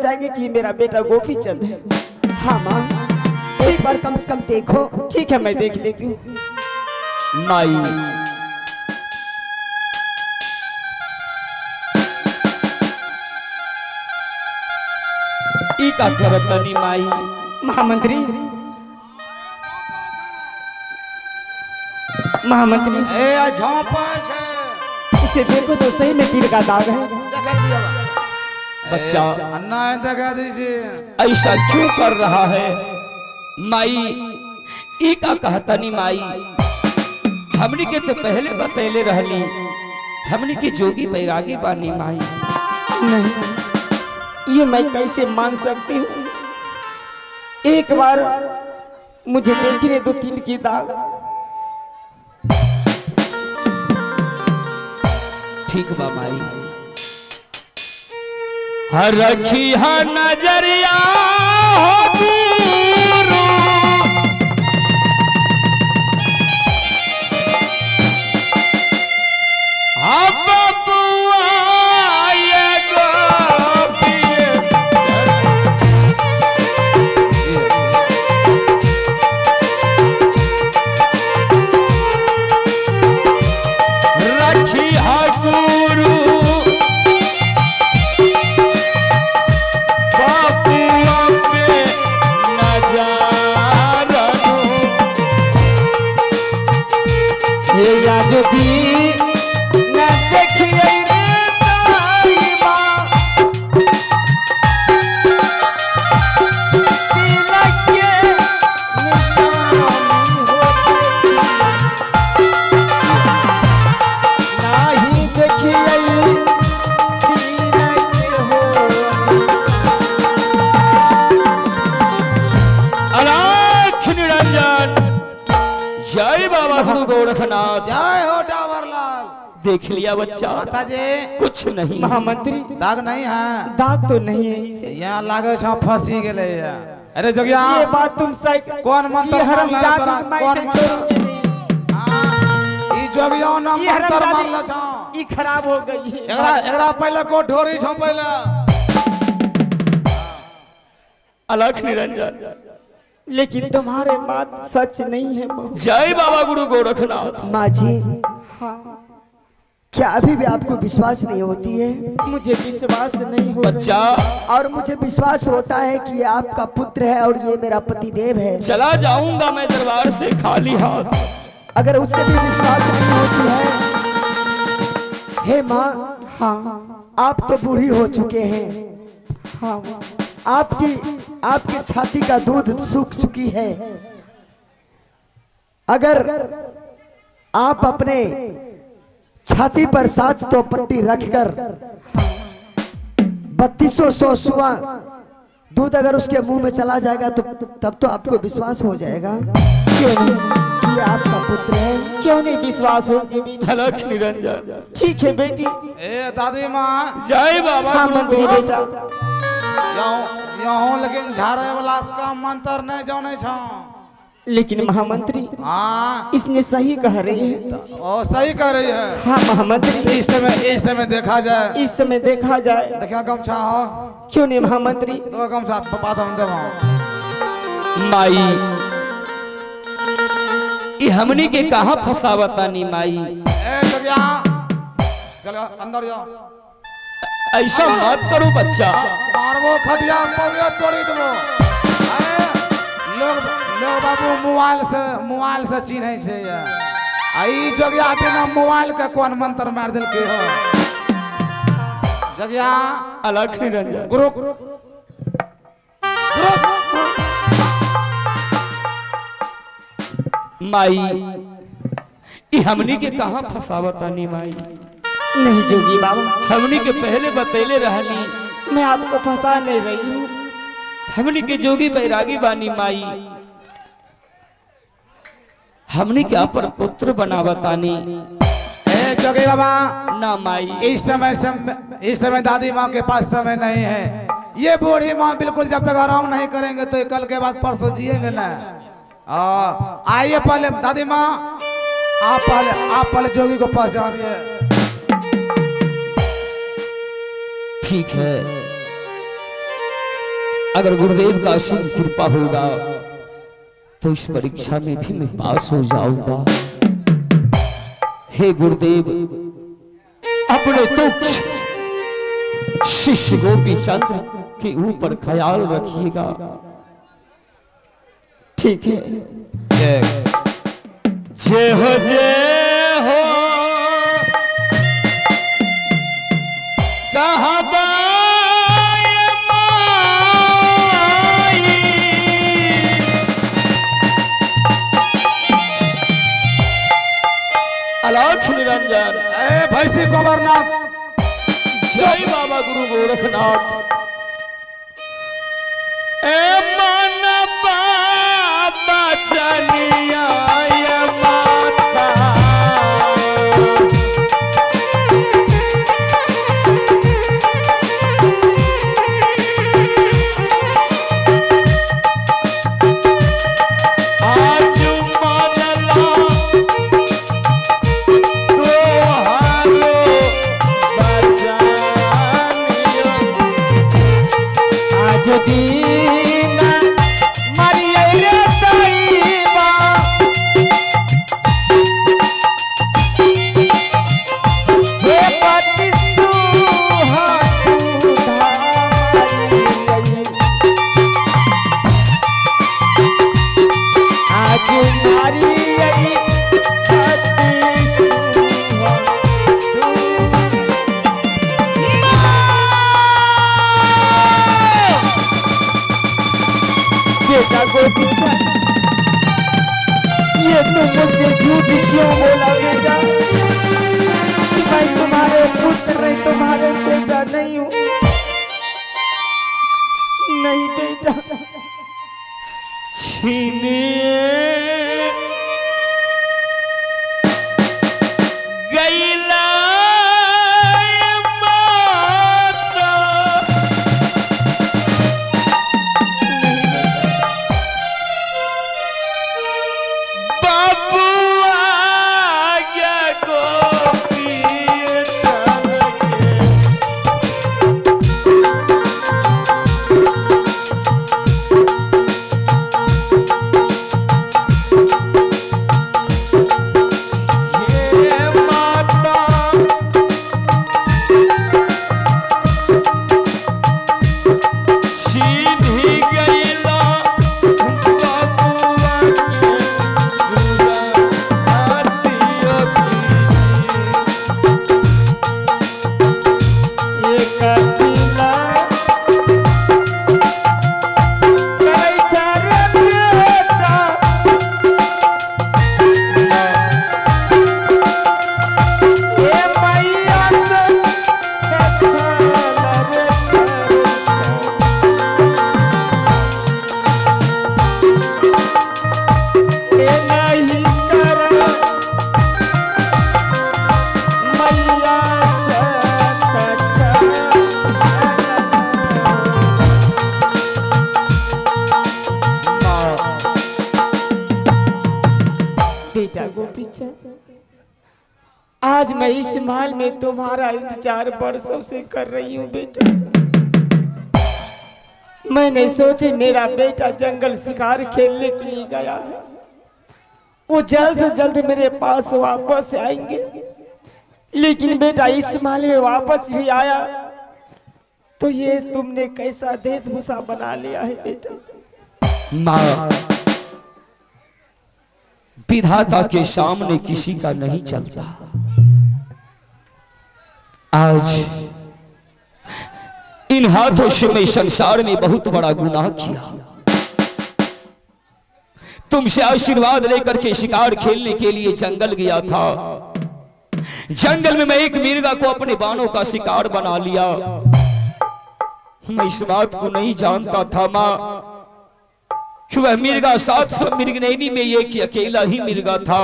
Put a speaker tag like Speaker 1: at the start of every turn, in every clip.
Speaker 1: जाएंगे कि मेरा बेटा गोपी चंद है।
Speaker 2: हाँ माँ, एक बार कम से कम देखो।
Speaker 1: ठीक है, मैं देख लेती हूँ।
Speaker 3: माई ई का करतनी माई।
Speaker 1: महामंत्री, महामंत्री
Speaker 4: ए झोंपा छे,
Speaker 1: इसे देखो तो सही में तीर का दाग है।
Speaker 4: देखा दिया
Speaker 3: बच्चा
Speaker 4: अन्ना देखा दीजिए।
Speaker 3: ऐसा क्यों कर रहा है माई? ई का कहतनी माई, हमनी के तो पहले बतैले रहली, हमनी के जोगी बैरागी बानी माई।
Speaker 1: नहीं, ये मैं कैसे मान सकती हूँ? एक बार मुझे देखने दो तीर की दाग।
Speaker 3: ठीक बा माई। हर रखी है नजरिया हो गुरु, हाँ बबुआ ये गोपी रखी है गुरु, बबुआ पे नजर दो।
Speaker 1: हे या जो भी न देखिए ताई माँ, तिलक के निशानी होती, नहीं देखिए तिलक होती।
Speaker 3: अलाख निरंजन, जय बाबा गुरु गोरखनाथ।
Speaker 4: जय हो डावरलाल।
Speaker 3: देख लिया बच्चा?
Speaker 4: माता जी
Speaker 3: कुछ नहीं।
Speaker 1: महामंत्री,
Speaker 4: दाग नहीं है,
Speaker 1: दाग तो नहीं है इसे।
Speaker 4: यहाँ लागे छो फंसी गेले है। अरे जोगिया,
Speaker 1: ये बात तुम सही।
Speaker 4: कौन मंत्र
Speaker 1: ये हरम
Speaker 4: मारला
Speaker 1: जात
Speaker 4: तोरा?
Speaker 1: मैं
Speaker 4: कौन
Speaker 1: इसे
Speaker 4: मंत्र?
Speaker 1: छोड़ूंगी नहीं।
Speaker 4: हाँ, ई जोगिया ना
Speaker 1: ये हरम
Speaker 4: मंत्र
Speaker 1: जात
Speaker 4: मारला छो।
Speaker 1: ये खराब हो गई है।
Speaker 4: एकरा पहले को ढोरी छो पहले।
Speaker 3: अलाख निरंजन,
Speaker 1: लेकिन तुम्हारे बात सच नहीं है माँ।
Speaker 3: जय बाबा गुरु गोरखनाथ।
Speaker 2: माँ जी,
Speaker 1: हाँ,
Speaker 2: क्या अभी भी आपको विश्वास नहीं होती है?
Speaker 1: मुझे विश्वास नहीं हो रहा।
Speaker 3: बच्चा
Speaker 2: और मुझे विश्वास होता है कि ये आपका पुत्र है और ये मेरा पतिदेव है।
Speaker 3: चला जाऊंगा मैं दरबार से खाली हाथ।
Speaker 2: अगर उससे भी विश्वास नहीं होती है, हे माँ,
Speaker 1: हाँ
Speaker 2: आप तो बूढ़ी हो चुके हैं।
Speaker 1: हाँ,
Speaker 2: आपकी छाती का दूध सूख चुकी है। अगर आप अपने छाती पर 7 तो पट्टी रखकर 3200 सुआ दूध अगर उसके मुंह में चला जाएगा तो तब तो आपको विश्वास हो जाएगा
Speaker 1: क्यों नहीं,
Speaker 2: कि आपका पुत्र है।
Speaker 1: क्यों नहीं विश्वास होगी बेटी?
Speaker 3: अलाख निरंजन,
Speaker 1: ठीक है बेटी।
Speaker 4: ए दादी माँ,
Speaker 3: जय बाबा
Speaker 1: हाँ
Speaker 3: गुरु
Speaker 1: मंत्री
Speaker 3: गोरख।
Speaker 1: बेटा,
Speaker 4: यहाँ लेकिन झाड़े वाला का मंत्र नहीं जाने छो।
Speaker 1: लेकिन महामंत्री
Speaker 4: हाँ,
Speaker 1: इसने सही कह रही है।
Speaker 4: ओ सही कह रही है।
Speaker 1: हाँ महामंत्री,
Speaker 4: इस समय देखा जाए।
Speaker 1: इस समय देखा जाए।
Speaker 4: देखिए गमछा हो,
Speaker 1: क्यों नहीं महामंत्री?
Speaker 4: दो गमछा बात हम देवो।
Speaker 3: माई ये हमनी के कहाँ फसावतानी माई?
Speaker 4: ए जोगिया, चलो अंदर जाओ।
Speaker 3: ऐसा मत करो बच्चा।
Speaker 4: मारबो खटिया पगे तोड़ी देबो। लोग बाबू मोबाइल से चिन्हे छे। आई जोगिया बिना मोबाइल के कौन मंत्र मार दिल के हो? जोगिया
Speaker 3: अलाख निरंजन,
Speaker 4: गुरु
Speaker 3: माई ये हमनी के कहाँ फसावतानी माई?
Speaker 1: नहीं जोगी बाबा,
Speaker 3: हमनी के पहले बतैले रहली,
Speaker 1: मैं आपको फंसा नहीं रही हूँ।
Speaker 3: हमनी के जोगी बैरागी बानी माई। हमनी के अपर पुत्र बनावतानी।
Speaker 4: ए जोगी बाबा,
Speaker 3: ना माई,
Speaker 4: इस समय दादी माँ के पास समय नहीं है। ये बूढ़ी माँ बिल्कुल जब तक आराम नहीं करेंगे तो कल के बाद परसों जिएंगे ना। आइए पहले दादी माँ, आप पहले जोगी को पहचानिए।
Speaker 3: ठीक है अगर गुरुदेव का असीम कृपा होगा तो इस परीक्षा में भी मैं पास हो जाऊंगा। हे गुरुदेव, अपने तुच्छ शिष्य गोपी चंद्र के ऊपर ख्याल रखिएगा।
Speaker 1: ठीक है।
Speaker 3: जय हो कहाँ अलाख निरंजन
Speaker 4: भैंसी गोबरनाथ।
Speaker 3: जय बाबा गुरु गोरखनाथ। मन बाबा चलिया माता
Speaker 1: ये तुम मुझसे झूठ क्यों बोला बेटा? मैं तुम्हारे पुत्र नहीं, तुम्हारे बेटा नहीं हूँ। नहीं बेटा।
Speaker 3: छीनिए गईला माता
Speaker 1: आज मैं इस महल में तुम्हारा इंतजार बरसों से कर रही हूँ बेटा। मैंने सोचे मेरा बेटा जंगल शिकार खेलने के लिए गया है, वो जल्द से जल्द मेरे पास वापस आएंगे। लेकिन बेटा इस महल में वापस भी आया तो ये तुमने कैसा वेशभूषा बना लिया है बेटा।
Speaker 3: माँ, विधाता के सामने किसी का नहीं चलता। आज इन हाथों से मैं संसार में बहुत बड़ा गुनाह किया। तुमसे आशीर्वाद लेकर के शिकार खेलने के लिए जंगल गया था। जंगल में मैं एक मिर्गा को अपने बाणों का शिकार बना लिया। मैं इस बात को नहीं जानता था माँ कि वह मिर्गा 700 मृगनैनी में एक अकेला ही मिर्गा था,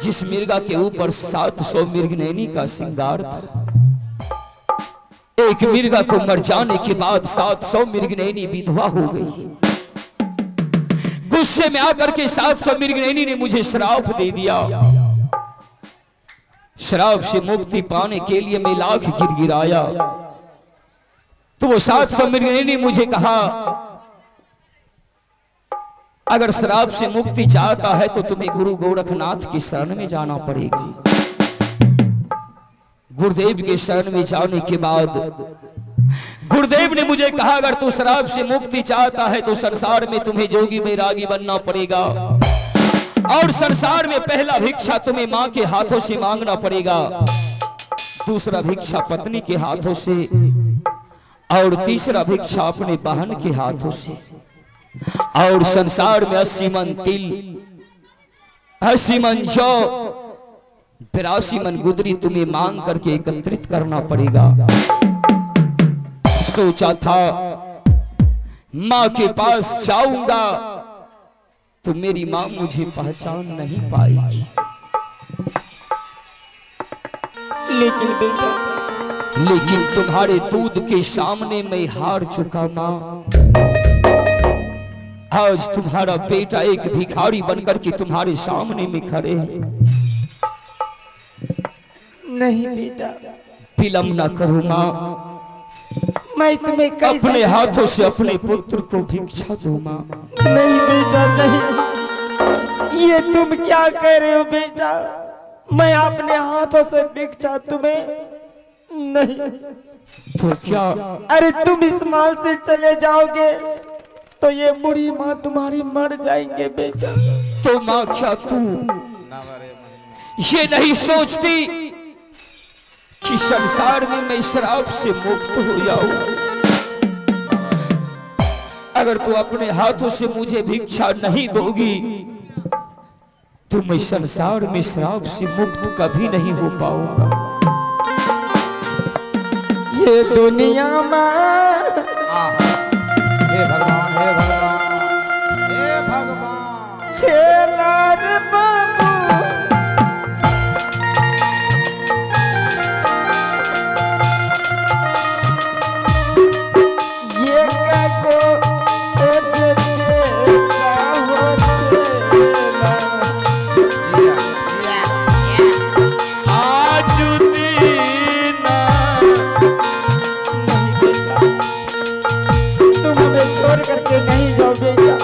Speaker 3: जिस मिर्गा के ऊपर 700 मृगनैनी का श्रृंगार था। एक मिर्गा को मर जाने के बाद 700 मृगनैनी विधवा हो गई। गुस्से में आकर के 700 मृगनैनी ने मुझे श्राप दे दिया। श्राप से मुक्ति पाने के लिए मैं लाख गिड़गिड़ाया, तो वो 700 मृगनयनी मुझे कहा अगर शराब से मुक्ति चाहता है तो तुम्हें गुरु गोरखनाथ की शरण में जाना पड़ेगा। गुरुदेव के शरण में जाने के बाद गुरुदेव ने मुझे कहा अगर तू शराब से मुक्ति चाहता है तो संसार में तुम्हें जोगी बैरागी बनना पड़ेगा और संसार में पहला भिक्षा तुम्हें मां के हाथों से मांगना पड़ेगा, दूसरा भिक्षा पत्नी के हाथों से और तीसरा भिक्षा अपने बहन के हाथों से, और संसार में 80 मन तिल, 80 मन जौ, 82 मन गुदरी तुम्हें मांग करके एकत्रित करना पड़ेगा। सोचा था मां के पास जाऊंगा तो मेरी मां मुझे पहचान नहीं पाएगी, लेकिन तुम्हारे दूध के सामने मैं हार चुका मां। आज तुम्हारा बेटा एक भिखारी बनकर के तुम्हारे सामने में खड़े हैं।
Speaker 1: नहीं बेटा,
Speaker 3: विलंब न करो मां,
Speaker 1: मैं तुम्हें
Speaker 3: अपने हाथों से अपने पुत्र को भिक्षा दो मां।
Speaker 1: नहीं बेटा नहीं, ये तुम क्या कह रहे हो बेटा? मैं अपने हाथों से भिक्षा तुम्हें नहीं।
Speaker 3: तो क्या?
Speaker 1: अरे तुम इस माल से चले जाओगे तो ये बुढ़ी माँ तुम्हारी मर जाएंगे बेटा।
Speaker 3: तो माँ क्या तू ये नहीं सोचती कि संसार में मैं शराब से मुक्त हो जाऊं? अगर तू अपने हाथों से मुझे भिक्षा नहीं दोगी तो मैं संसार में शराब से मुक्त कभी नहीं हो पाऊंगा।
Speaker 1: ये दुनिया में
Speaker 4: हे भगवान, हे भगवान, हे भगवान,
Speaker 1: छेलार बाबू ये काको करके नहीं जाओ बेटा।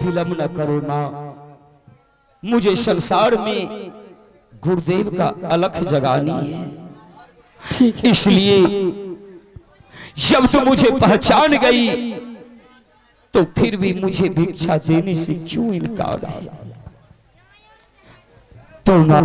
Speaker 3: विलंब न करो मां, मुझे संसार में गुरुदेव का अलख जगानी है। इसलिए जब तुम मुझे पहचान गई तो फिर भी मुझे भिक्षा देने से क्यों इनकार? तो ना